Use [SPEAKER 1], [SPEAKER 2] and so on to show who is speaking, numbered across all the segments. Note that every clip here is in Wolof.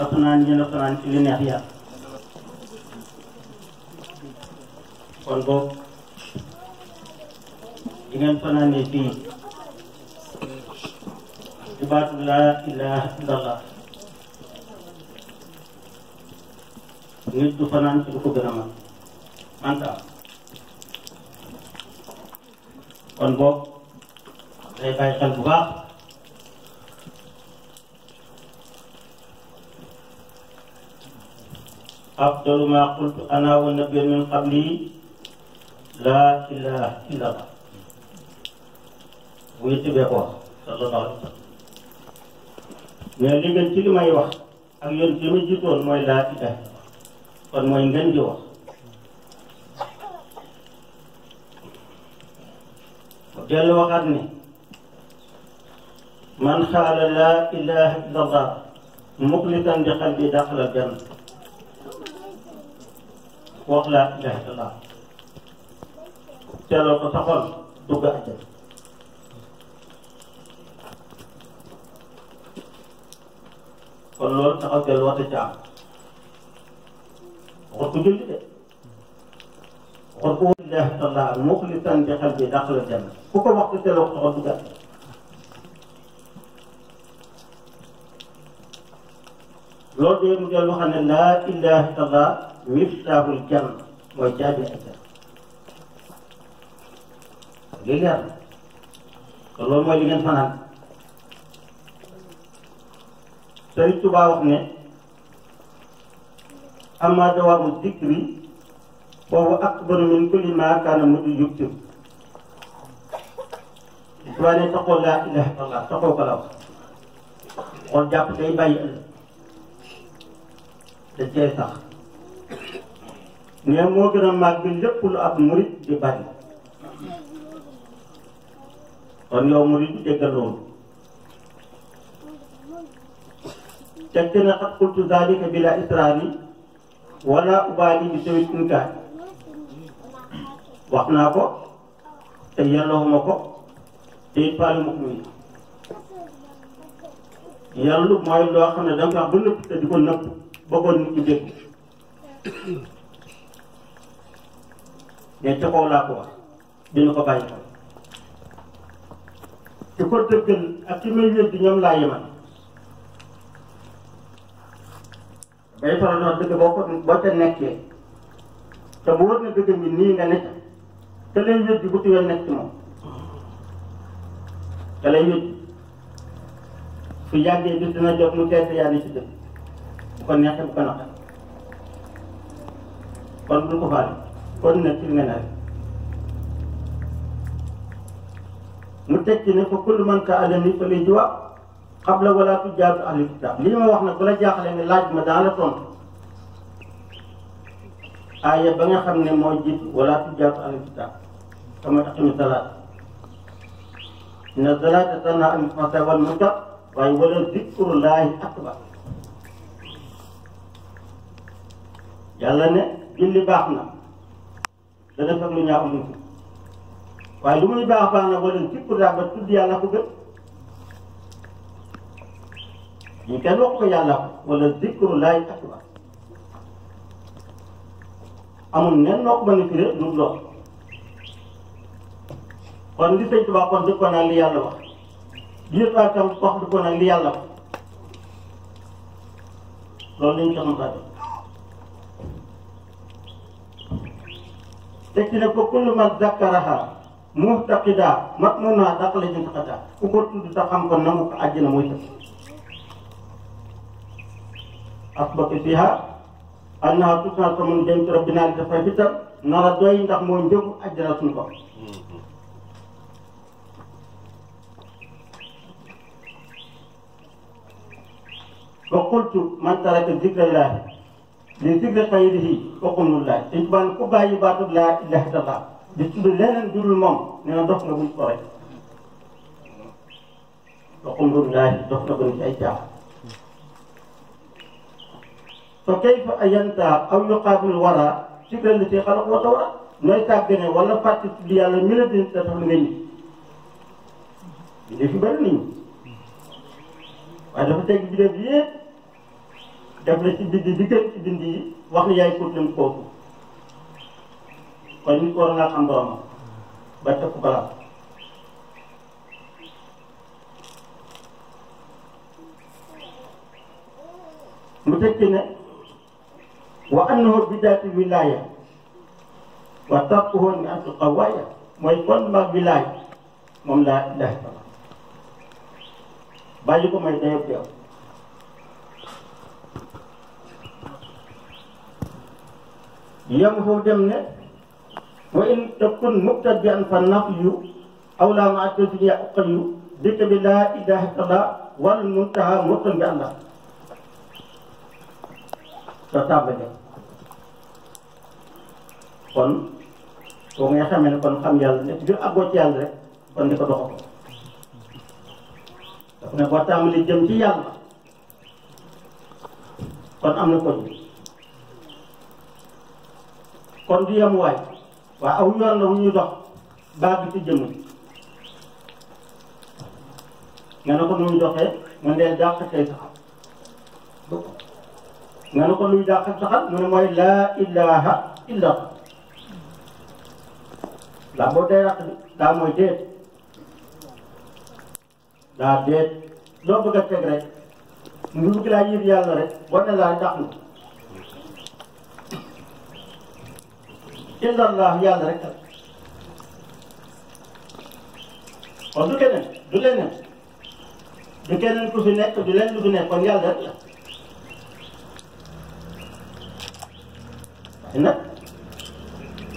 [SPEAKER 1] a fanaan yéen a fanaan ci li neex yàlla kon boobu di ngeen fanaanee fii ci baatu laa ilaha illallah nit du fanaan ci lu ko gën a manta kon boobu day bàyyi xel bu baax afdalu ma qultu ana wa nabiyyu min qabli laa ilaha illallah bu yëttibee ko wax sallallahu alayhi wa sallam mais li ngeen ci li may wax ak yoon li ma jiitoon mooy laa ilaha kon mooy ngeen di wax dellu waxaat ne man xaala laa ilaha illallah muxlisan bi qalbi daxala janna wax laa ilaha illallah teeloo ko sa xol dugg àjjana kon loolu taxaw dellu waxta ci am waxut ko julli de waxut ko laa ilaha illallah muxlisan bi qalbi daxala janna ku ko wax te teeloo ko sa xol dugg àjjana loolu de mu dellu xam ne laa ilaha illallah miftaahul janna mooy caabi àjjana li leer na te loolu mooy li ngeen fanaan Sëriñ Tuubaa wax ne amma dawaamu zikri foofu akbaru min kulli maa kaana mutu yuktir Tuubaa ne taxoo laa ilaha illallah taxoo ko la wax xool jàpp day bàyyi ëllëg da cee sax mais moo gën a màgg lépp lu ab murit di bari kon yow murit bi déggal loolu teg ci ne xat qultu zalika bila israari wala ubaali bi tawit inkaar wax naa ko te yelloowuma ko te it faale mukk mi yellu mooy loo xam ne danga wax ba nëpp te di ko nëpp bëggoon nit ci dégg mais ca kaw laa ko wax dina ko bàyyi xel ci ko dëggal ak ci may wér di ñoom laa yemal day faral di wax dëgg boo ca nekkee te bu wër na dëgg mi nii nga nekk te lay wér di bu tuyoo nekk ci moom te lay wér su yàggee bis dina jot mu tees yaa ne ci dëgg bu ko neexee bu ko naqaree kon bul ko faale kon nag ci li nga ne rek mu teg ci ne fa kullu man sa'alani fa li jawaab qabla wala tujaabu ahli kitaab lii ma wax nag bu la jaaxlee nga laaj ma dans le tontu aaya ba nga xam ne moo jiitu wala tujaabu ahli kitaab kama aqimi salaat inna salaata tanhaa anil fahshaa'i wal munkar waaye wala zikrullaahi akbar yàlla ne julli baax na dana fekk lu ñaaw amul waaye lu muy baax na wala zikrullaahi ba tudd yàlla ko gën ñu kenn wax ko yàlla ko wala zikrullaahi akbar amul nen noo ko mën a firee lu lool kon li Sëñ Tuubaa kon dëppoon ak li yàlla wax biir waa tam wax dëppoon ak li yàlla wax loolu lañu tax mu saa def teg ci ne ko kullu man zakkaraha muhtaqida matmuuna daqala jantaqata ku ko tudd ta xam ko nangu ko àjjana mooy tëb asbatu fiha annaha tusna samun jëm ci rabbina li dafay fitam nara doy ndax mooy njëgu àjjana suñu ko wa qultu man taraka zikra ilaahi li zikri xayrihi wa qumnullahi dañ ko ku bàyyi baatu laa ilaha illallah di tudd leneen dudul moom nee na dox na buñ ko rek wa qumnullahi dox na buñ ci ay caax fa kayfa ayanta aw yuqaabil wara zikra li si xalaq wa tawra nooy tàggane wala fàtte tudd yàlla mi la din da tax nga nit bi dee fi bëri nañu waaye dafa teg bi def yëpp def la ci bind di gën ci bind yi wax ni yaay kóot lim kooku kon nit war ngaa xam boromam ba teg ko balaa mu tekki ne wa annahu bidaati wilaaya wa tarkuhu min antu qawaaya mooy fondement wilaaya moom laa ilaha illallah bàyyi ko may dayob yow yem foofu dem ne wa in takun mubtadi'an fa nafyu awlaa ma attasini uqayu dikk bi laa ilaha illallah wal muntaha murtan bi Allah soo tàmbalee kon boo ngay xamee ne kon xam yàlla ne biir àggoo ci yàlla rek kon di ko doxal daf ne boo tàmbalee jëm ci yàlla kon am na ko kon du yem waay waaye aw yoon la wu ñuy dox baag bi ci jëmm nga ne ko nu muy doxee mu ndeel dàq tey saxal nga ne ko luy dàq saxal mu ne mooy laa ilaha illa laa boo day raq bi daa mooy déet daa déet loo bëgg a teg rek mu bëgg laa yëg yàlla rek boo ne laa dàq na illallah yàlla rek la kon du keneen du leneen du keneen ku fi nekk du leen lu fi nekk kon yàlla rek la waaye nag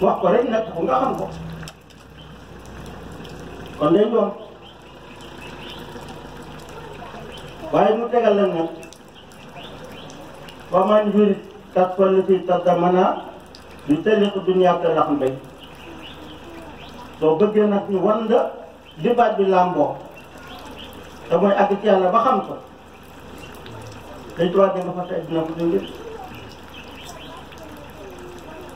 [SPEAKER 1] wax ko rek nag fu nga xam ko kon day doon waaye mu tegal la nag wa man yurid tasfal fi tadamana li taliqu dunya te lax mbay soo bëggee nag ñu wan la li baat bi làmboo te mooy àgg ci yàlla ba xam ko dañ tubaab di nga fas adduna ko du ngir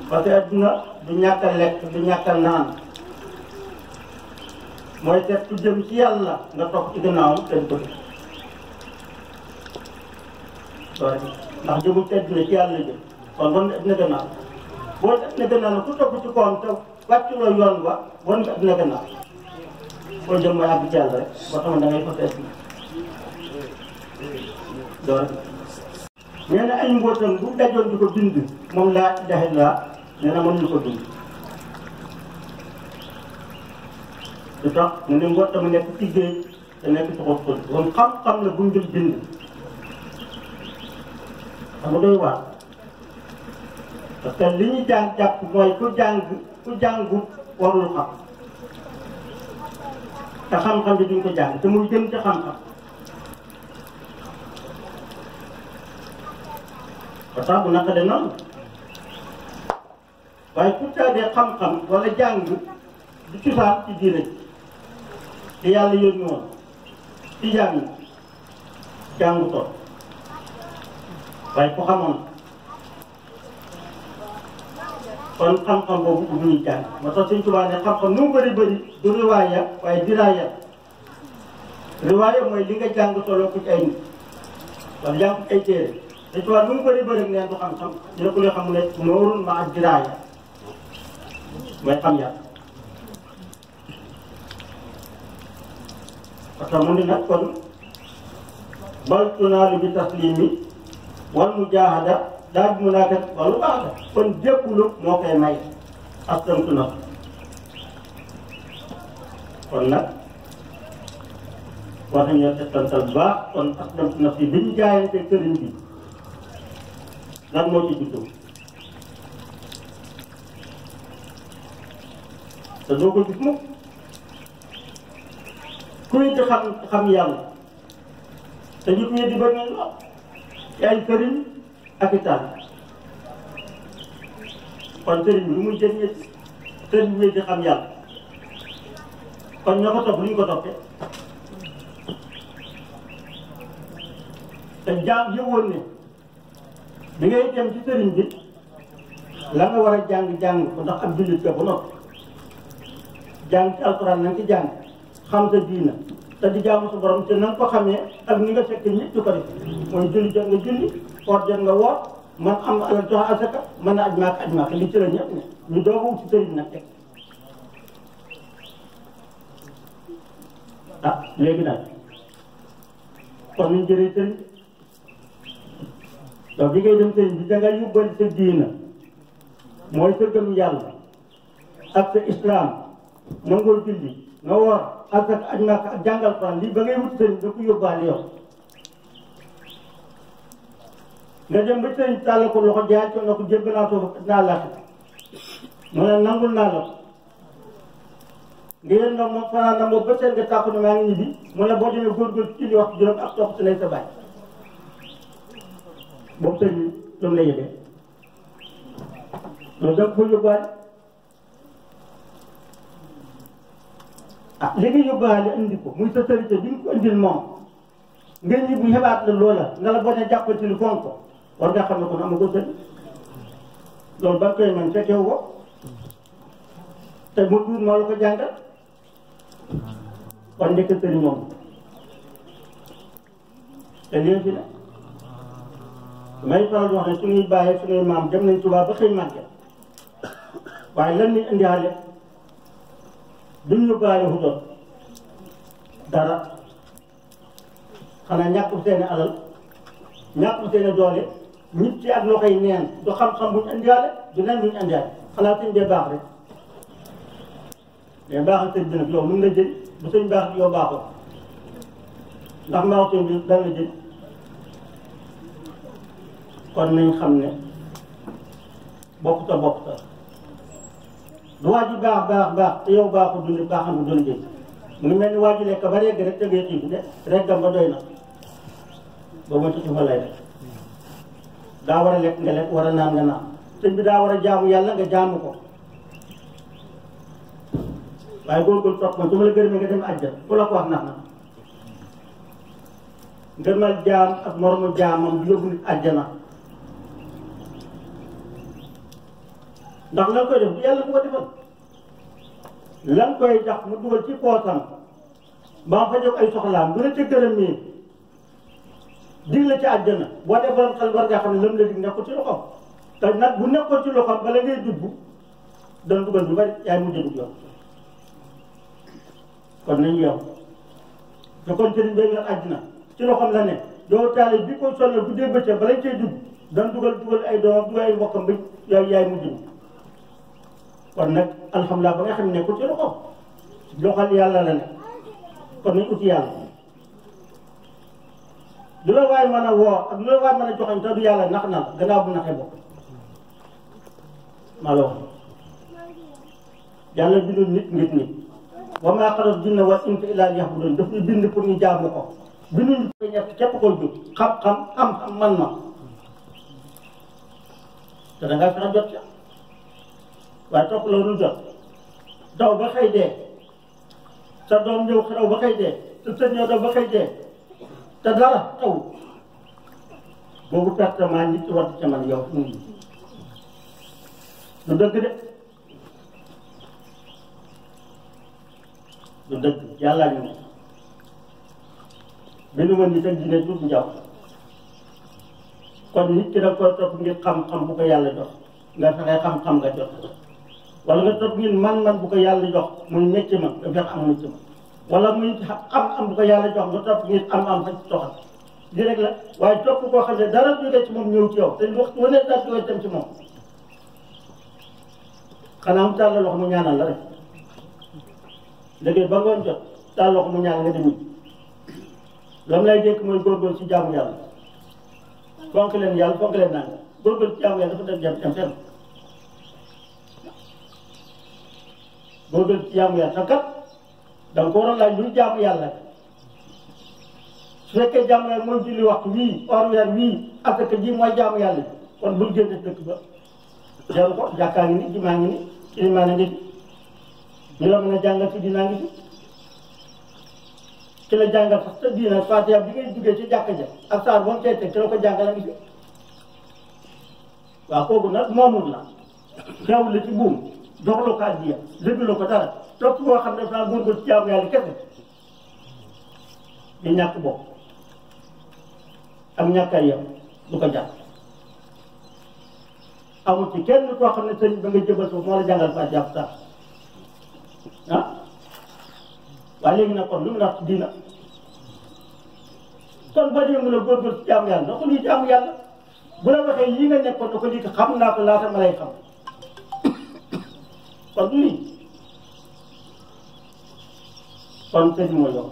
[SPEAKER 1] parce que adduna du ñàkk a lekk du ñàkk a naan mooy seet ku jëm ci yàlla nga topp ci gannaawam seen bëgg ndax jëmul ci adduna ci yàlla jëm kon bon adduna gannaaw boo adduna gannaaw nag ku topp ci koom te wàcculoo yoon ba bon nga adduna gannaaw boo jëm mooy àgg ci yàlla rek boo xam ne da ngay fas adduna door nee na ay mbootam bu dajoon di ko bind moom laa ilaha illallah nee na mënuñu ko bind lu tax mu ne mbootam nekk ci géej te nekk ci xob xol kon xam-xam la buñ dul bind xam nga doy waar parce que li ñuy jàng jàpp mooy ku jàngu warul xam te xam-xam bi duñ ko jàng te muy jëm ci xam-xam ba tax bu naka de noonu waaye pour taadee xam-xam wala jàng du cosaan ci diine te yàlla yónni woon ci jàngu tool waaye ku xamoon kon xam-xam boobu bu ñuy jàng moo tax Sëñ Tuubaa ne xam-xam nu mu bëri du riwaaya waaye diraaya riwaaya mooy li nga jàng tolloo ko ci ay nit wala jàng ko ci ay téere Sëñ Tuubaa nu mu bëri neen du xam-xam dina ko lay xam ne noorul ma ak diraaya mooy xam yàlla parce que mu ne nag kon bal tunaalu bi taslimi wal mujaahada daal bi mu naa kat wala baax la kon jéppulu moo koy may aslamtu naf kon nag war nañoo settantal bu baax kon aslamtu naf yi bi ñu jaayante sëriñ bi lan moo ci juddoo te doo ko gis mukk kuy di xam yàlla te ñu koy di bëri nañ lool ci ay sëriñ ak i taal kon sëriñ bi lu muy jëriñee sëriñ bi di xam yàlla kon ñoo ko topp lu ñu ko toppee te jaam yëwoon ne bi ngay dem ci sëriñ bi la nga war a jàng ko ndax ab jullit ka ba noppi jàng ci alxuraan na nga ci jàng xam sa diina te di jaamu sa borom te na nga ko xamee ak ni nga fekk nit du ko def mooy julli jot nga julli woor jot nga woor man am alal jox asaka mën na aj maaka li ci la ñëpp ne ñu doog a wut si sëriñ nag teg ah léegi nag kon ñu jëlee sëriñ donc bi ngay dem sëriñ bi dangay yóbbal sa diina mooy sa gëm yàlla ak sa islam nangoo julli nga woor asaka aj maaka ak jàngal Alxuraan lii ba ngay wut sëriñ da ko yóbbaale yow nga dem ba sëriñ tàll ko loxo jaay ko na ko jébba naa soo dinaa laata mu ne nangul naa la ko nga yéen nag moom fanaan na moom ba seen nga tàpp ne maa ngi ñibbi mu ne boo demee góorgóorlu ci li wax juróom ak topp si lay sa baay boobu sëriñ lu mu la yëgee loolu da nga ko yóbbaale ah li nga yóbbaale indi ko muy sa sërite bi nga ko indil moom nga ñibbi xebaat la loola nga la boo ne jàppal ci lu fonk ko war nga xam ne kon amagoo sëriñ loolu ba nga koy man fekkewu ko te mu tuur moo la ko jàngal kon nekk sëriñ moom te lii fi ne may faral di wax ne suñuy bàyyee suñuy maam dem nañ Tuubaa ba xëy màgget waaye lan lañ indiwaale duñ ñu bàyyi xutoon dara xanaa ñàkk seeni alal ñàkk seeni doole nit ci ak loxoy neen du xam-xam buñ indiwaale du nen buñ indiwaale xanaa suñ dee baax rek mais baaxal sëñ bi nag yow mën na jël bu sëñ baax bi yow baaxoo ndax mbaax sëñ bi dana la jël kon nañ xam ne bokk ta du waa ji baax te yow baaxul dund baaxam bu doon jël mu ngi mel ni waa ji lekk ba regg rek tegee xiif de reggam ba doy na boo ma tuuti fa lay def daa war a lekk nga lekk war a naan nga naan sëñ bi daa war a jaamu yàlla nga jaamu ko waaye góorgóorlu topp man su ma la gërëmee nga dem àjjana ku la ko wax nax na ngërmal jaam ak moromu jaamam du yóbbu nit àjjana ndax lan koy def bu yàlla bu ko defal lan koy tax mu dugal ci poosam ba nga fa jóg ay soxlaam bu la ca gërëmee dig la ci àjjana boo dee borom xel war ngaa xam ne lam la dig nekkul ci loxoom te nag bu nekkoon ci loxoom bala ngay dugg dana dugal du bari yaay mujj dugg yow kon nañu yow te kon sëriñ bi yor àddina ci loxoom la ne yow taale bi ko sonal bu dee bëccëg bala cay dugg dana dugal ay doomam dugal ay mbokkam ba yaay mujj kon nag alhamdulilah ba nga xam ne nekkul ci loxoom loxol yàlla la ne kon nañ uti yàlla lu la waay mën a woo ak lu la waay mën a joxañ te du yàlla nax na la gannaaw bu naxee bopp maa la wax yàlla bindul nit wa maa xalaqtu jinna wal insa illaa liya'buduun daf ñu bind pour ñu jaamu ko binduñu ko ñett képp koy jóg xam-xam am man te da ngaa fexe jot ca waaye topp loolu jot daw ba xëy dee sa doom ñëw xew ba xëy dee sa sët ñëw daw ba xëy dee te dara taw boobu pertement nit ci war ca man yow fu mu du dëgg de du dëgg yàllaa ñu benn mën nit ak dina tuut njaw kon nit ki da koy topp ngir xam-xam bu ko yàlla jox nga fexe xam-xam nga jot wala nga topp ngir man-man bu ko yàlla jox muy métti ma nga fexe am métti ma wala muy am bu ko yàlla jox nga topp ngir am fa ci toxal li rek la waaye topp koo xam ne dara jógee ci moom ñëw ci yow te waxtu wane daal jógee dem ci moom xanaa mu tàll loxo mu ñaanal la rek léegi ba ngoon jot tàll loxo mu ñaanal nga dem lam lay dékk mooy góorgóorlu ci jaamu yàlla fonk leen yàlla fonk leen naan góorgóorlu ci jaamu yàlla dafa def jam fenn góorgóorlu ci jaamu yàlla te kat da nga ko war a laaj luy jaamu yàlla su fekkee jaamu yàlla mooy julli waxtu wii or weer wii asaka ji mooy jaamu yàlla kon bul génn dëkk ba jaru ko jàkkaa ngi ni jumaa ngi ni ilimaan ngi fi ñu la mën a jàngal ci dinaa ngi fi ci la jàngal sax sa diina Faatiha bi ngay duggee ci jàkka ja ak saar boo cay teg ci la ko jàngal a ngi fi waaw kooku nag moomul la xew la ci buum joxuloo ko addiya déglu ko dara topp koo xam ne dafa góorgóorlu ci jaamu yàlla kese di ñàkk bopp ak ñàkk ay yem du ko jàpp amul ci kenn koo xam ne sëñ ba nga jëbal foofu moo la jàngal fa jàpp sax ah waaye léegi nag kon lu mu nax diina kon ba dee mu la góorgóorlu ci jaamu yàlla da ko lii jaamu yàlla bu la waxee lii nga nekkoon da ko lii xam naa ko laata ma lay xam kon du lii kon sëñ mooy yow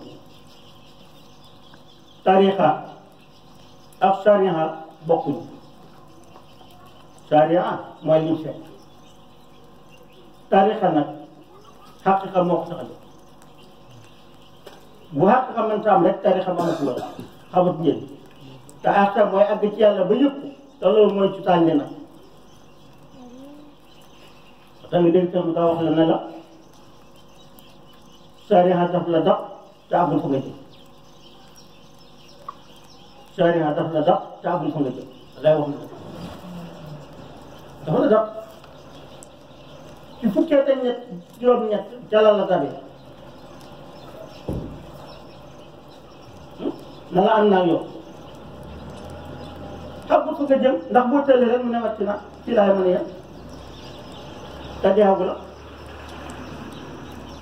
[SPEAKER 1] tarixa ak sariha bokkuñu sariha mooy liñ fekk tarixa nag xaqiqa moo ko tax a jóg bu xaqiqa mënta am rek tarixa ma amatu woon xamut njëriñ te asta mooy àgg ci yàlla ba yëpp te loolu mooy ci tànne nag da nga dégg tam daa wax la ne la sariha daf la dab te àggul fa nga jëm sariha daf la dab te àggul fa nga jëm lay wax na dafa la dab ci fukkee te ñett juróom-ñett jalal la dabee na la ànd naa yow àggul fa nga jëm ndax boo tëlee rek mu ne wàcc na fii laay mën a yem te deewagu la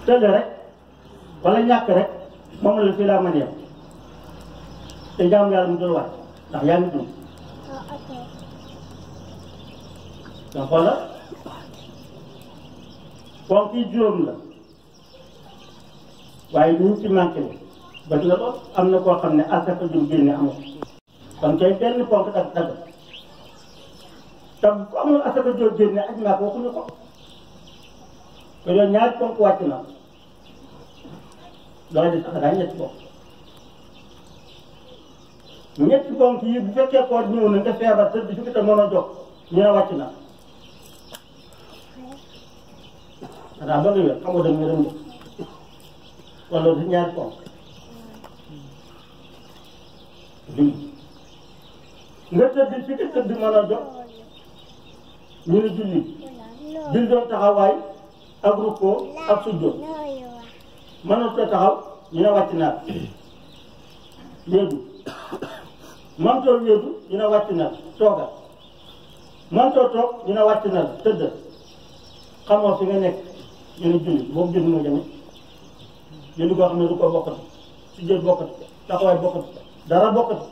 [SPEAKER 1] tëlee rek wala ñàkk rek moom la fii laa mën a yem te jaamu yàlla mu dul wàcc ndax yaa ngi dund donc xoola ponk yi juróom la waaye ñu ci manqué la ba la ko am na koo xam ne asaka jum génne amul kon kay benn ponk dagg dagg te ku amul asaka jum génne aj maa ko waxuñu ko te yow ñaari ponk wàcc na loolu di sax daa ñetti ponk ñetti ponk yi bu fekkee koo ñëw na nga feebar te di fi te mën a jox ñu ne wàcc na xanaa ba nga wér xamoo dem nga dem ni wala di ñaari ponk julli nga tëdd fi nga tëdd mën a jox ñu ne julli julli doon taxawaay ak rukkoo ak sujjóot mënoo ko taxaw ñu ne wàcc naa léegi mëntoo léegi ñu ne wàcc na toogal mëntoo toog ñu ne wàcc na tëdd xamoo fi nga nekk ñu ne julli boobu julli moo jëme julli koo xam ne du ko bokkati sujjóot bokkati taxawaay bokkati dara bokkati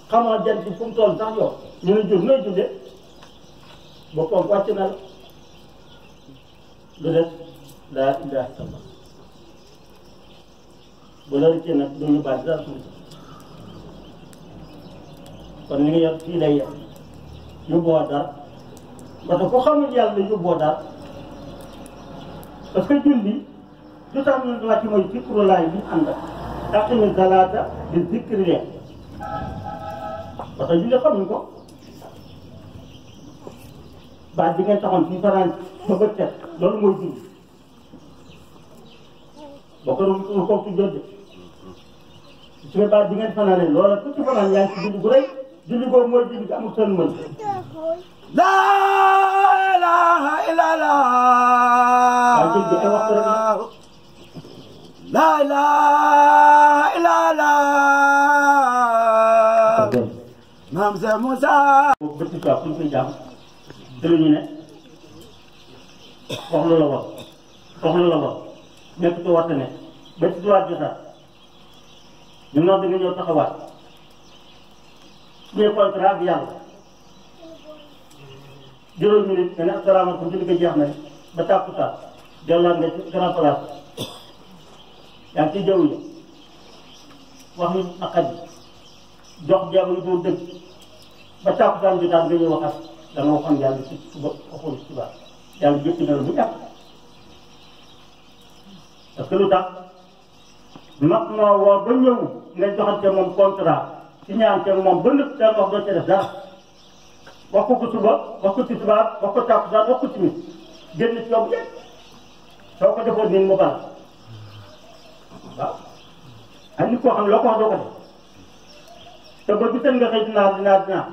[SPEAKER 1] xamoo jant bi fu mu toll sax yow ñu ne jul nooy jullee boppam wàcc na la lu des laa ilaaha illallah bu la rëccee nag du ñu baal dara suñu kon li nga yor fii lay yem yóbbuwoo dara parce que ku xamul yàlla yóbbuwoo dara parce que julli lu tax ñu wàcc mooy zikrulaay bi ànd ak aqimi salaata bi zikrillah parce que julli xamuñ ko baat bi ngeen taxoon fii faraan ba bët set loolu mooy julli boo ko doon ko tuddee de su nga baat bi ngeen fanaanee loola ku ci fanaan yaa ngi ci julli bu rëy julli boobu mooy julli bi amul seen mën
[SPEAKER 2] laa ilaaha illallah
[SPEAKER 1] waaye julli bi ay waxtu rek
[SPEAKER 2] laa ilaaha illallah maam Seex Musa
[SPEAKER 1] boobu bëtt quoi fu ñu koy jàmm dëgg ñu ne wax lu la wax nekk ci waxtu ne ba ci waat jotaat ñu noor di nga ñëw taxawaat su ñuy contrat ak yàlla juróomi minute nga ne asalaamaaleykum julli ko jeex na ba tàkkusaan delluwaat nga ci grand place yaa ngi ciy jaww ji wax ñu naqaj jox jaamu yu dul dëgg ba tàkkusaan jotaat nga ñëw waxat da nga waxoon yàlla ci suba waxoon ci suba yàlla jëpp na la bu jàpp parce que lu tax mag moo woo ba ñëw nga joxante moom contrat ci ñaante moom ba nëpp seen wax doo ca def dara wax ko suba wax ko tisbaar wax ko takkusaan wax ko timis génn ci yow yëpp soo ko defoon nii mu baax waaw ak nit koo xam ne loo ko wax doo ko def te ba gisal nga xëy dinaa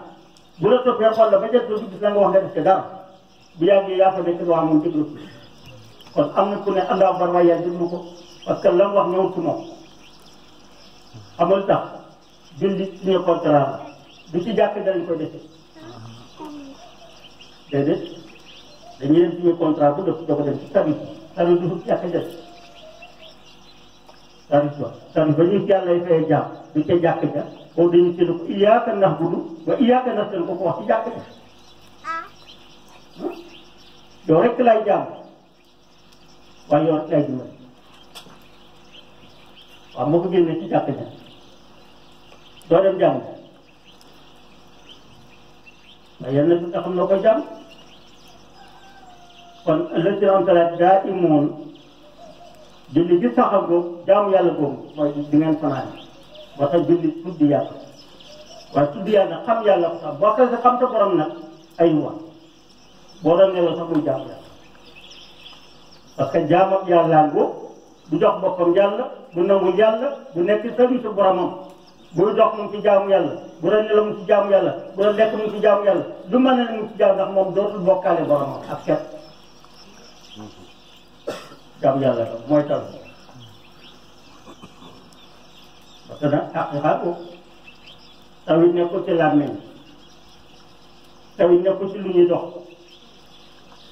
[SPEAKER 1] bu la toppee xool la ba jot du gis la nga wax nga def te dara bu yàggee yaa fa nekk loo xam moom déglu kon am na ku ne Allahu akbar waaye yaa déglu ko parce que la mu wax ñëwul ci moom amul tax julli suñu contrat la du ci jàkk danañ koy defee déedéet dañuy dem suñu contrat bu def ko dem ci tarif du fu jàkk def tarif ba ñu yàlla fay jaam du ca jàkk ja boobu dañu sédd ko iyaaka na'budu wa iyaaka nasta'iin ko wax ci jàkk ja yow rek lay jaam waaye yow rek lay dimbali waaw moo ko génnee ci jàkk ja doo dem jàmm waaye yal na du xam na ko jàmm kon ëllëg am salaat daa imoon julli gi saxal boobu jaamu yàlla boobu mooy di ngeen fanaan ba tax julli tudd yàlla waaye tudd yàlla xam yàlla ko sax boo xasee xam sa borom nag ay wax boo doon nelaw sax muy jaamu yàlla parce que jaam ak yàlla ngoo bu jox boppam yàlla bu nangu yàlla bu nekk service boromam buy dox mu ngi ci jaamu yàlla bu doon nelaw mu ngi ci jaamu yàlla bu doon lekk mu ngi ci jaamu yàlla du mën ne mu ngi ci jaamu ndax moom dootul bokkaale boromam ak set jaamu yàlla tam mooy taw parce que nag xaqiqa taw yi nekkul ci làmmiñ taw yi nekkul ci lu ñuy dox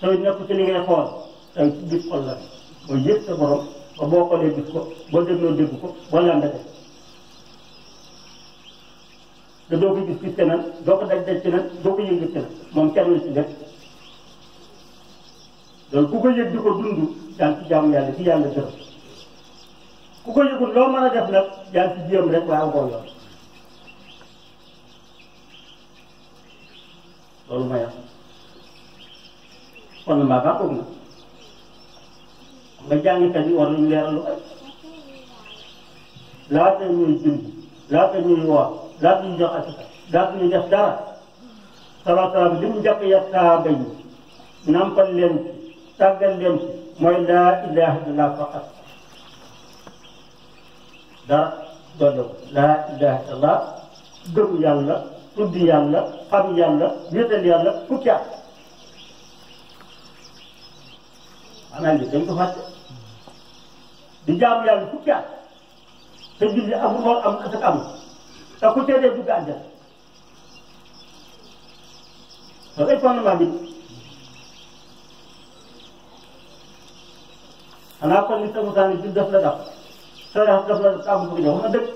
[SPEAKER 1] taw yi nekkul ci li ngay xool taw yi ci biir xol la mooy yëg sa borom ba boo xoolee gis ko boo dégloo dégg ko boo làmbate te doo ko gis ci keneen doo ko daj ci keneen doo ko yëg ci keneen moom kenn la ci def loolu ku ko yëg di ko dund yaa ngi ci jaamu yàlla ci yàlla gërëm ku ko yëgul loo mën a def nag yaa ngi ci jéem rek waaye boo yoon loolu mooy am kon maa baax na nga jàngkat yi war nañu leeral lu ay laata ñuy julli laata ñuy woor laata ñuy jox asaka laata ñuy def dara salaa salaam li mu njëkk ya saaba yi nampal leen ci tàggal leen ci mooy laa ilaha illallah faqat dara doole ko laa ilaha illallah gëm yàlla tudd yàlla xam yàlla wéetal yàlla fukki at maanaam li dañ ko fàtte di jaamu yàlla fukki at te julli amul woon am asaka amul te ku teedee dugg àjjana loolu ay fondement bi xanaa kon ni sa musaani jul daf la daf soo daf la daf taabu bëgg jox ma dëgg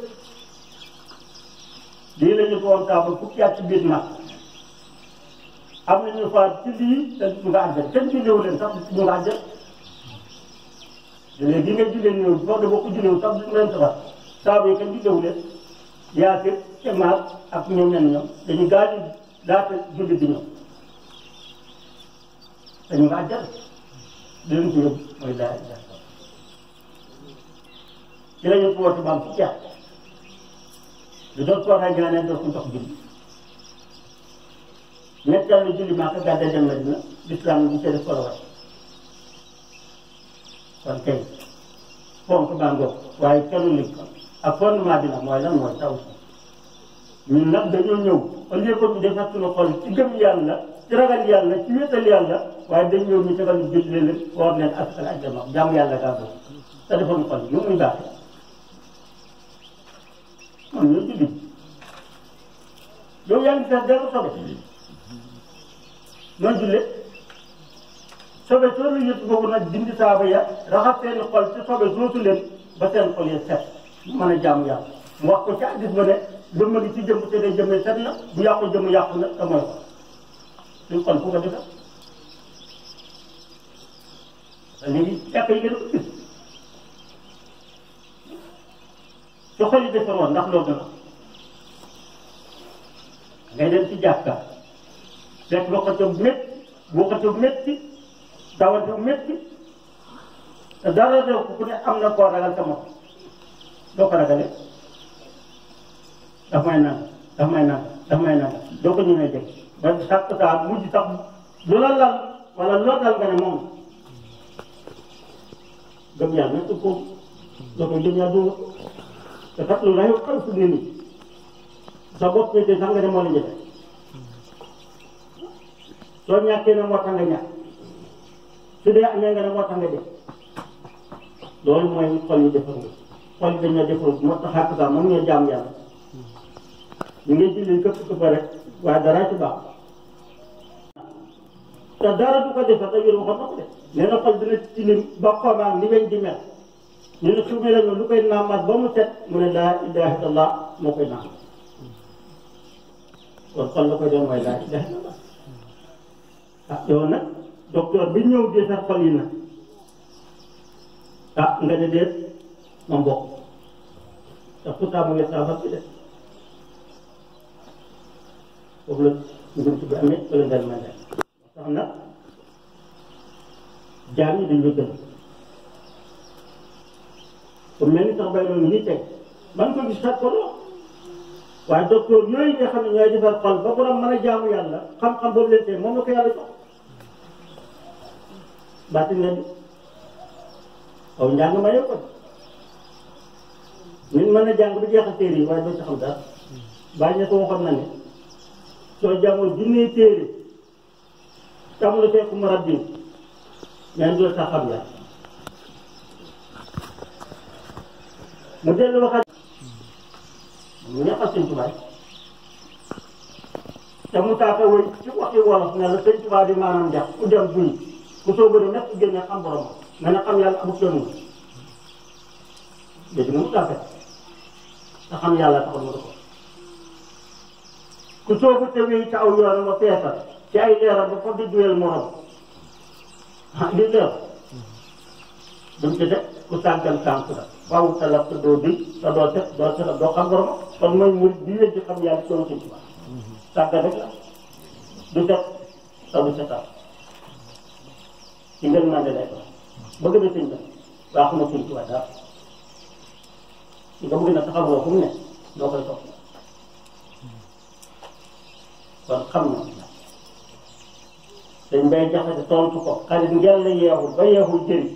[SPEAKER 1] lii la ñu ko woon taabu fukki at ci biir mag am na ñu faat ci lii te ñu nga àjjana kenn jullewu leen sax ñu nga àjjana léegi nga jullee ñëw boo de boo ko jullewu sax du leen tabax saabu yi kenn jullewu leen yaasir emaat ak ñoom ñenn ñoom dañu gaañu laata julli di ñëw te ñu nga àjjana di leen ko yóbbu mooy daa ja ci la ñu ko woote baam ci jeex lu doon koo xay ñaanee doo ko jox julli ñetteel na julli maa ko gàddee dem na dina lislaam bu def solo waay kon tey fonk baa ngoog waaye kenn liñ ko ak fondement bi nag mooy lan mooy taw ñun nag dañoo ñëw au lieu que ñu defar suñu xol ci gëm yàlla ci ragal yàlla ci wéetal yàlla waaye dañ ñëw ñu tegal ñu julli leen woor leen askan ak jama jàmm yàlla gaa boobu te defaruñu xol yi muy baaxee man ñoo julli yow yaa ngi fees dara sobe nooy julle sobe soo yëpp boobu nag dindi saaba ya raxas seen xol ci sobe soosu leen ba seen xol ya set mën a jaamu yàlla mu wax ko ci hadiis ba ne jëmm gi ci jëmm te day jëmmee set na bu yàqu jëmm yàqu na te mooy ko suñ xol fu ko defee léegi jàkk yi gën a gis su xol yi defaroon ndax loolu dana ngay dem ci jàkka fekk waxatu métti waxatu métti dawatu métti te dara réew ku ne am na koo ragal sama doo ko ragalee daf may naan daf may naan daf may naan doo ko ñëwee dégg ba sax saa mujj sax lu la lal wala loo dal nga ne moom gëm yàlla nekk ko doo ko gëm yàlla te kat lu lay xal su nit ñi sa bopp féetee sax nga ne moo la jëfe soo ñàkkee ne moo tax nga ñàkk su dee amee nga ne moo tax nga def loolu mooy xol yu defar nga xol dañoo defoo moo tax xàq sax moom ñoo jaam yàlla ñu ngi julli këpp këpp rek waaye dara ci baax te dara du ko defar te yéen waxoon na ko def nee na xol dina tilim ba xoomaan ni weñ di mel ñu ne su mel ne lu koy naamaat ba mu set mu ne laa ilaha illallah moo koy naam kon xol la koy doon mooy laa ilaha illallah ah yow nag docteur bi ñëw di sa xol yi nag ah nga ne déet ma mbokk te pourtant mu ngi saafara si def foofu la ngir bi amee wala nga mel sax nag jaam yi dañ la gën pour mel ni sax bay loolu nii teg man ko gis sax ko loo waaye docteur yooyu nga xam ne ñooy defar xol ba borom mën a jaamu yàlla xam-xam boobu leen tey moom la ko yàlla jox baatin la di aw njàng ma yëpp nit mën a jàng ba jeexal téere yi waaye doo ci xam dara bàyyi ne ko waxoon na ne soo jàngoo junne téere tam la fekk mu rabbi mais doo sax xam yàlla mu dellu waxaat mu ñaqal sëñ Tuubaa te mu taata woy ci waxi wolof ne la sëñ Tuubaa di maanaam jax ku dem buy ku soobu de nekk génne xam borom nga ne xam yàlla amul kenn léegi mu taata te xam yàlla taxul mu ko ku soobu te wéy ci aw yoon ma feesal ci ay leeram ba ko di duyel morom ah li leer duñ ci def ku sàggan sànq la waaw te la te doo di te doo set doo xam borom kon mooy murid bi wér di xam yàlla soo sëñ Tuubaa sàggan rek la du set te du setal ci ngeen mën lay ko bëgg na sëñ ba waa xama sëñ Tuubaa daal nga bëgg na taxawoo fu mu ne doo koy topp kon xam na dañ bay jaxase tontu ko xarit ngeen la yeexul ba yeexul jëri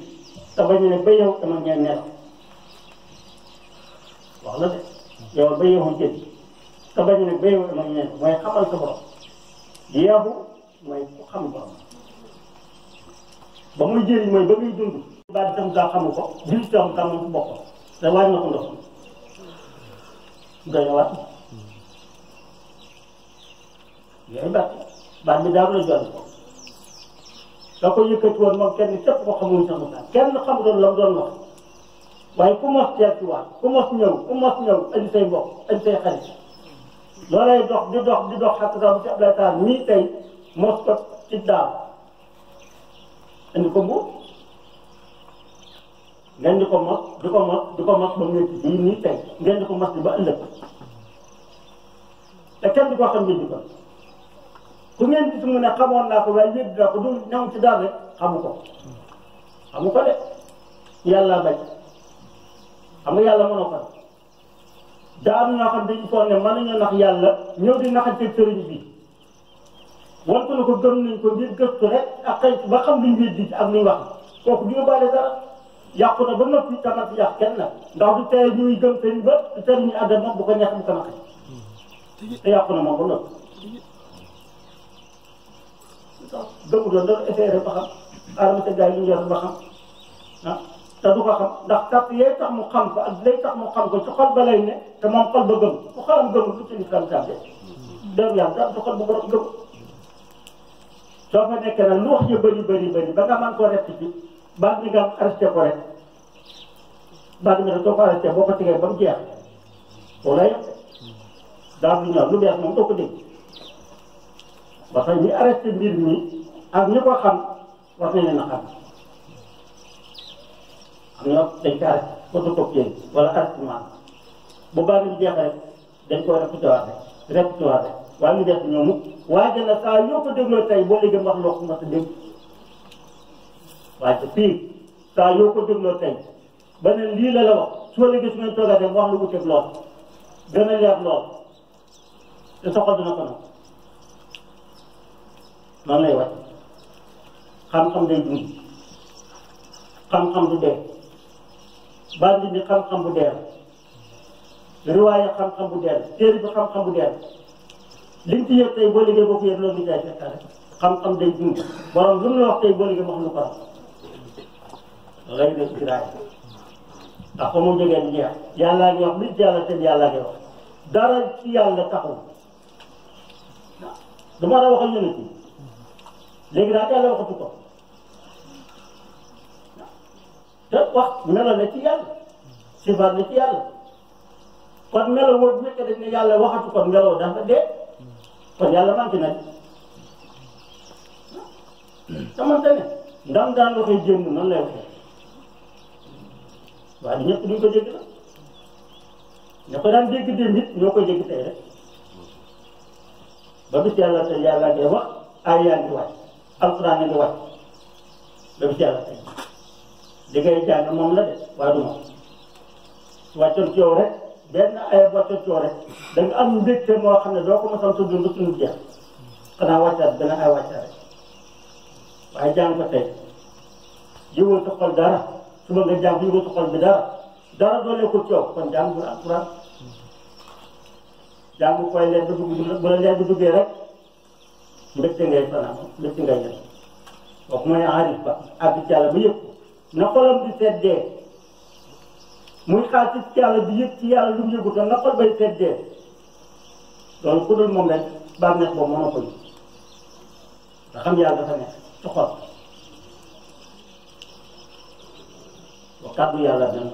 [SPEAKER 1] te bañ ne ba yeexul dama ngeen nelaw wax la de yow ba yeexul jëri te bañ ne ba yeexul dama ngeen mooy xamal sa borom yeexu mooy ku xam borom ba muy jëriñ mooy ba muy dund baat itam daa xamu ko jil tam xamu ko boppam te wàññi na ko ndox doy na waat yooyu baat bi daal la jot ko da ko yëkkati woon moom kenn képp ko xamul sax mu kenn xamutoon la mu doon wax waaye ku mos teertuwaat ku mos ñëw andi say mbokk andi say xarit loolay dox di dox xakk sax bu ci Abdoulaye Tall mii tey mos ko ci daaw andi ko mbuur ngeen di ko mos ba mu nekk bii nii tey ngeen di ko mos ba ëllëg te kenn du ko xam ngeen di ko ku ngeen gis mu ne xamoon naa ko waaye yëg naa ko du ñëw ci daal rek xamu ko de yàlla bañ xam nga yàlla mënoo ko daa am ñoo xam dañu foog ne mën nañoo nax yàlla ñëw di naxanteeg sëriñ bi wan ko ne ko gëm nañ ko ngir gëstu rek ak xëy ba xam luñ weddi ak luñ wax kooku du yóbbaale dara yàqu na ba noppi tamit yàq kenn la ndax du tey ñuy gëm sëriñ ba du tey ñuy ànd moom bu ko neex bu ko naqe te yàqu na moom ba noppi gëmu doon dafa essayé ba xam xaaral sa gars yi ñu yor ba xam ah te du ko xam ndax kàpp yee tax mu xam ko ak lay tax mu xam ko ci xol ba lay ne te moom xol ba gëm ku xolam gëmul lu ci nit kan tàbbe dër yàlla daal du xol bu borom gëm soo fa nekkee nag lu wax ñu bëri ba nga mën koo rectifié baat bi nga arrêté ko rek baat bi nag soo ko arrêté boo ko tegee ba mu jeex wala yàq daal du ñor lu bees moom doo ko dégg ba tey ñi arrêté mbir mi ak ñi ko xam war nañ leen a xam nga dañ ko arrêté photocopie wala arrêtement bu baax ñu jeexee rek dañ koy répété waat rek waaye ñu def ñoom waaye na saa yoo ko dégloo tey boo léegi wax loo ko nga sa dégg waaye fii saa yoo ko dégloo tey ba ne lii la wax su ma léegi su ngeen toogaa dem wax lu wuteeg lool gën a leer lool te soxal dina ko nag noonu lay wàcc xam-xam day dund xam-xam du dee bandi bi xam-xam bu dee riwaaya xam-xam bu dee téere bi xam-xam bu dee liñ ci yëg tey boo liggéey boo ko yëg loolu jaay fekkaale xam-xam day dund borom lu mu la wax tey boo liggéey wax lu ko am lay def ci raay ndax fa mu jógee di jeex yàllaa ngi wax li ci yàlla te yàllaa ngi wax dara ci yàlla taxul dama la waxal yonent yi léegi daal yàlla waxatu ko te wax melo na ci yàlla sifaat na ci yàlla kon melo woo bu fekkee dañ ne yàlla waxatu kon melo dafa dee kon yàlla manqué na xamante ne ndam daan waxee jéem noonu lay waxee waaye ñëpp duñ ko dégg la ña ko daan dégg démb it ñoo koy dégg tey rek ba bis yàlla te yàlla ngay wax ay yaa ngi wàcc alxuraan ngi wàcc ba bis yàlla tey li ngay jàng moom la de waaye du moom wàccoon ci yow rek benn ay wàccoon ci yow rek da nga am mbégte moo xam ne doo ko mosal sa dund suñu jeex xanaa wàccaat benn ay wàccaat rek waaye jàng ko tey jiwul sa xol dara suba nga jàng jiwul sa xol bi dara dooleekul ci yow kon jàng bu alxuraan jàng koy leen ba dugg bu la leen di duggee rek mbégte ngay fanaan mbégte ngay yem kooku mooy aarif ba àgg ci yàlla ba yëpp na xolam di seddee muy xaar ci yàlla di yëg ci yàlla lu mu yëgutoon na xol bay seddee loolu ku dul moom rek bànneex boobu moo ko yëg nga xam yàlla dafa nekk ci xol ba kàddu yàlla dana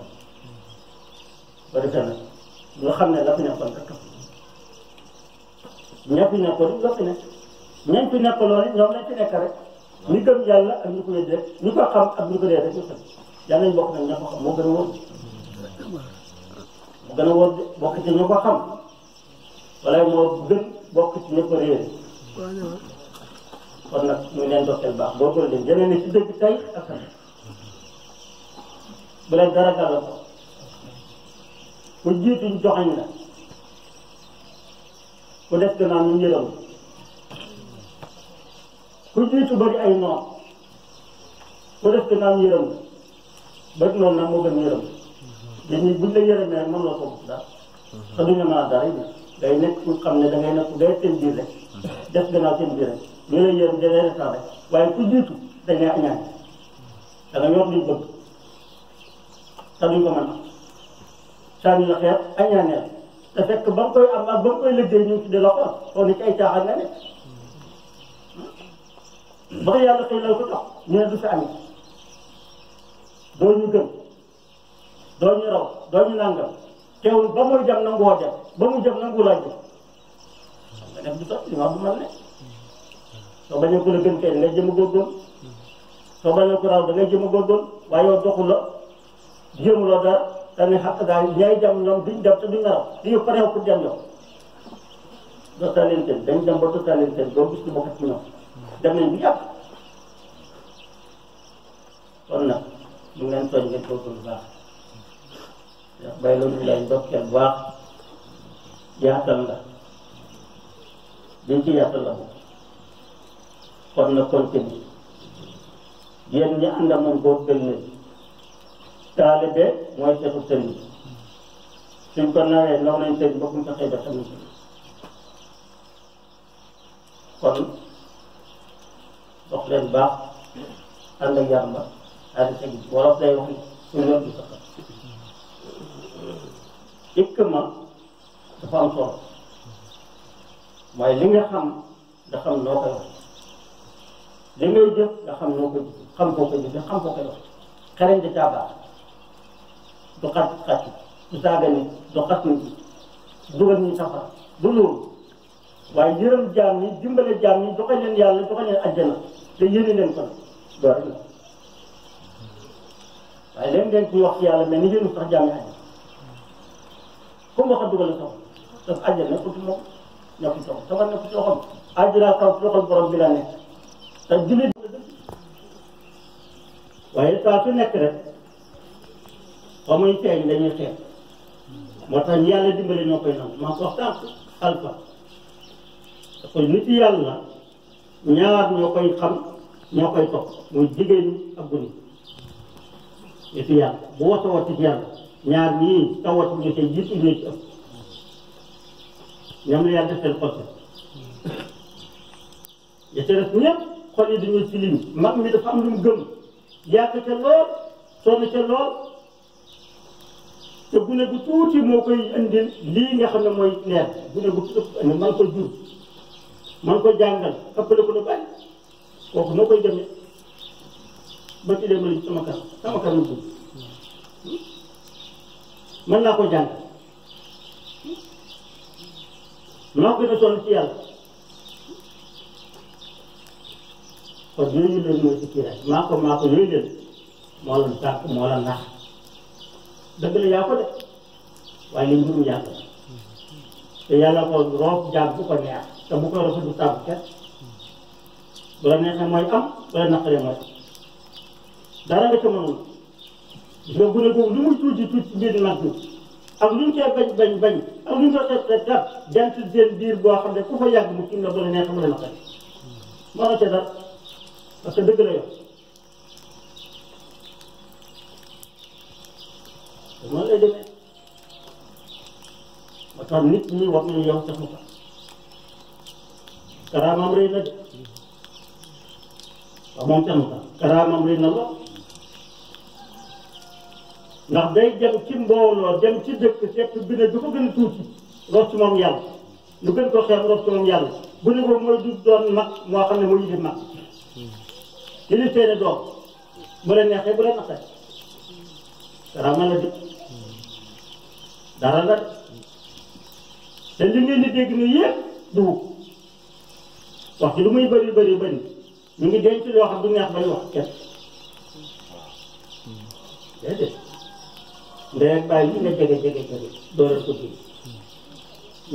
[SPEAKER 1] ba defee nag nga xam ne la fi nekkoon rek ña fi nekkoon la fi nekk ñañ fi nekk loolu ñoom lañ fi nekk rek ñi gëm yàlla ak ñu ko wéddi rek ñu ko xam ak ñu ko dee rek ñu xam yàlla nañ bokk nañ ña ko xam moo gën a wóor moo gën a wóor de bokk ci ñu ko xam wala moo gën bokk ci ñu ko réere kon nag ñu leen dokkeel baax boo ko leen jëlee ne ci dëgg tey ak xam bu leen dara gàllankoor ko ku jiituñ joxañ la ku def gannaaw ñu yërëm ku jiitu bëri ay noon ku def gannaaw ñu yërëm bëri noonu nag moo gën yërëm dañuy buñ la yërëmee rek mën la ko dara te duñu mën a dara yi day nekk ku xam ne da ngay nekk day seen biir rek def gannaaw seen biir rek ñu lay yërëm da ngay restant rek waaye ku jiitu dañuy añaan da nga yor luñ bëgg te duñ ko mën a sànni la xeer añaaneel te fekk ba nga koy am ak ba nga koy liggéey ñu tuddee la xool kon ni ci ay caaxaan nga nekk ba ko yàlla xëy la ko jox ñu ne du fi amee doo ñu gën doo ñu raw doo ñu nangam teewul ba muy dem nanguwoo dem ba muy dem nangu laa jëm nga def du topp li ma bu mal ne soo bañee ko la gën kay da ngay jëm a góorgóorlu soo bañee ko raw da ngay jëm a góorgóorlu waaye yow doxu la jéemuloo dara dañuy xàq daal ñay dem ñoom duñ dem te duñ naraw li ñu pareew pour dem yow doo taleen seen dañ dem ba doo taleen seen doo gis lu bokk ci ñoom dem nañ bu yàgg kon nag ñu leen tooñ ngeen góorgóorlu bu baax bay loolu ñu lay ndokkeel bu baax yaatal nga liñ ci yaatal la kon nag continue yéen ñi ànd ak moom góorgóorlu leen taalibe mooy seetu sëriñ suñ ko nawee naw nañ sëriñ ba buñ ko xëy def tamit kon dox leen baax ànd ak yàlla daal di tegi wolof day wax suñu yoon du sax ikma dafa am solo mooy li nga xam nga xam noo koy wax li ngay jëf nga xam noo ko jëf xam koo koy jëf xam koo koy wax xereñ da caa baax du xas du saaga nit du xas nit dugal ñu safara du loolu waaye yërëm jaam ñi dimbale jaam ñi joxe leen yàlla joxe leen àjjana te yéene leen ko loolu rek la waaye leen ngeen ci wax ci yàlla mais ni yéenu sax jaam ñi àjjana comme wax a dugal safara daf àjjana nekkul ci moom nekkul ci loxo safara nekkul ci loxoom àjjana kaw ci loxol borom bi la nekk te jullit waaye saa su nekk rek ba muy feeñ dañuy xeex moo tax ñu yàlla dimbale ñoo koy nangu maa ko wax tànk alpha da koy nit yàlla ñaar ñoo koy xam ñoo koy topp muy jigéen ñi ak gune nit yàlla bu watawati ci yàlla ñaar ñii tawatu ñu see jiitu ñu ci ëpp ñoom la yàlla def seen xol ya ca des ñëpp xol yi dañuy silim mag mi dafa am lu mu gëm yàq ca lool sonn ca lool te gune gu tuuti moo koy indil lii nga xam ne mooy leer gune gu tuuti indi man ko jur man ko jàngal ëppale ko lu bari kooku noo koy demee ba ci dem sama kanam dugg mën naa ko jàngal noo gën a sonn ci yàlla kon yooyu leen mooy ci kiiraay maa ko yooyu leen moo la sàkk moo la nax dëgg la yaa ko def waaye li mbirum yàlla te yàlla ko roof jaam bu ko neex te bu ko roof du tàggu kenn bu la neexee mooy am bu la naqaree mooy am dara nga ca mënul gis nga gune googu lu muy tuuti tuuti ci biir nag bi ak lu ñu koy bañ ak lu ñu koy xeet jant seen biir boo xam ne ku fa yàgg mu kim la bu la neexee mu la naqaree moo na ca dara parce que dëgg la yow noonu lay demee ba tax nit ñi wax nañu yow sax mu ko karaamam rëy na de waaw moom sax mu ko karaamam rëy na lool ndax day dem ci mbooloo dem ci dëkk fekk bi ne du ko gën a tuuti roos ci moom yàlla lu gën ko xeeb roos ci moom yàlla bu ne boobu mooy du doon mag moo xam ne mooy yilif mag yilif seeni doom bu leen neexee bu leen naqaree karaama la de dara la te li ngeen di dégg nii yëpp dugub wax ci lu muy bëri ñu ngi denc loo xam du neex bañ wax kenn déedéet ndey ak bàyyi li nga jege doo leen ko déy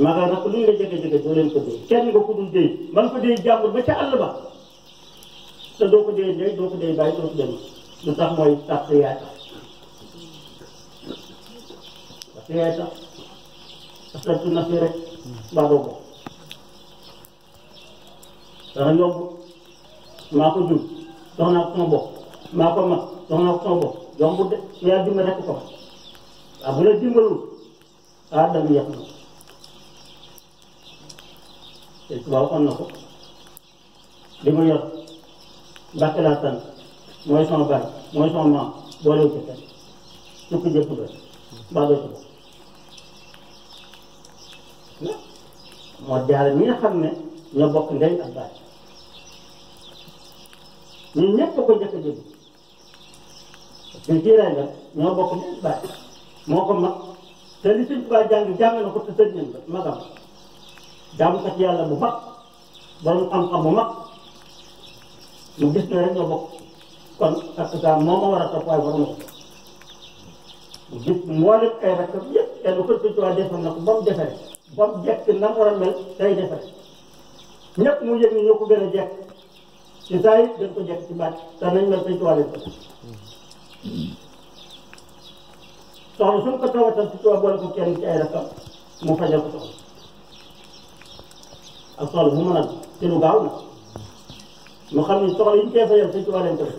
[SPEAKER 1] maga nag lu nga jege doo leen ko déy kenn nga ko dul déy man ko déy jàmbur ba ca àll ba te doo ko déy ndey doo ko déy bàyyi doo ko déy lu tax mooy tax yaay tax yaay tax parce que na fi rek mbaa doo ko dara yomb maa ko jur dox naa ko sama bopp maa ko mag dox naa ko sama bopp yombul de yaa dimbali rek ko waaw bu la dimbalul danga yàq na te tubaab xam na ko li ma yor mbàkke laa tànn mooy sama baay mooy sama maam boolewu ci kenn sukk jëpp ba mbaa doo ci bopp moo jaare ñi nga xam ne ñoo bokk ndey ak baay ñun ñëpp ko njëkk a jënd parce que jiiraay nga ñoo bokk ndey ak baay moo ko mag te li Sëñ Tuubaa jàng na ko te sëñ nañ la magam jaamukat yàlla bu mag borom xam-xam bu mag mu gis ne rek ñoo bokk kon parce que moo ma war a topp waaye waroon na ko mu gis mboolem ay rakkam yëpp kenn ko Sëñ Tuubaa defal na ko ba mu defee ba mu jekk na mu war a mel day defare ñëpp mu yëg ni ñoo ko gën a jekk ci saa yi dañ ko jekk ci baat te nañ mel Sëñ Tuubaa leen ko soxla suñ ko tawatal Sëñ Tuubaa boole ko kenn ci ay rakam mu fajal ko soxla ak soxla bu mën a ci lu gaaw na mu xam ni soxla yi ñu koy fajal Sëñ Tuubaa leen ko def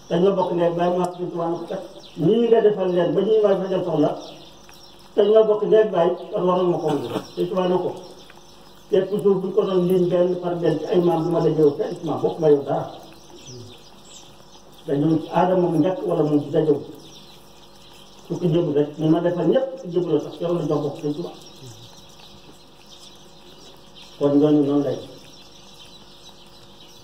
[SPEAKER 1] te ñoo bokk nekk bàyyi mu wax Sëñ Tuubaa na ko kat ñii nga defal leen ba ñuy may fajal soxla te ñoo bokk nekk bàyyi kon waroon ma ko woon Sëñ Tuubaa na ko te toujours bu ñu ko doon lim benn par benn ci ay maam du ma dajewu fenn ci maam bokk ma yow dara dañu aadama mu njëkk wala mu dajewu su ko jëbul rek ñu ma defal ñëpp su jëbul la sax yow la jox bokk Sëñ Tuubaa kon ñooñu noonu lay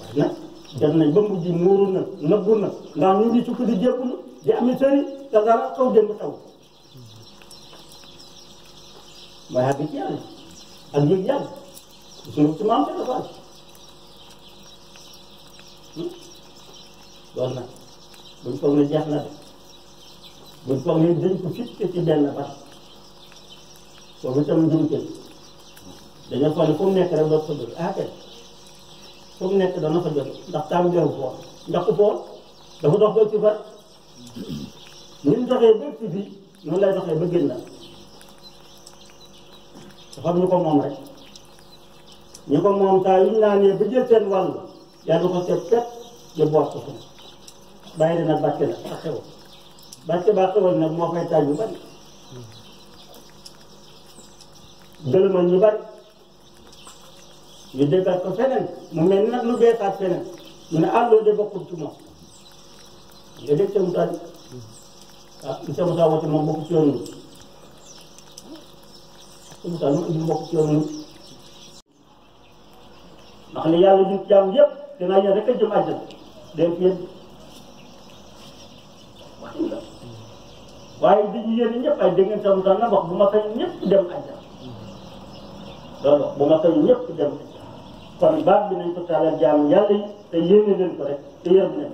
[SPEAKER 1] waaye nag dem nañ ba mujj muuru na nëbbu na ndax ñu ngi sukk di jébbalu di ami sëri te dara xaw démb taw waaye àgg ci yàlla ak yëg yàlla suñu ci maam te dafa loolu nag buñ foog ne jeex na de buñ foog ne dañ ko fitte ci benn bas boobu itam njumte dañoo foog ne fu mu nekk rek doo ko fa jóge kay fu mu nekk dana fa jóge ndax taam leewu foon ndax ku foon dafa dox ba ci far ni mu doxee ba ci bi noonu lay doxee ba génn dafa am ñu ko moom rek ñu ko moom saa yu ñu naanee ba jël seen wàll yàlla ko seet set ñu boot ko suuf bàyyi dina bàcce la ak xew bàcce ba xewal nag moo fay taaj yu bari gëlëmal ñu bari ñu déggal ko feneen mu mel ni nag lu beesaat feneen ñu ne àlloo de bokkul ci moom nga dégg seen mutaat ah li seen mutaat woote moom bokku ci yoon Moussa ñu indi mbokk ci yoon ndax li yàlla ñu jaam yëpp dinaa yéen rek a jëm àjjana den fi yéen waaye di ñu yéen ñëpp ay dégg ngeen sa Moussa na wax bu ma sañ ñëpp dem àjjana loolu bu ma sañ ñëpp dem àjjana kon baat bi nañ ko taalal jaam yàlla yi te yéene leen ko rek te yërëm leen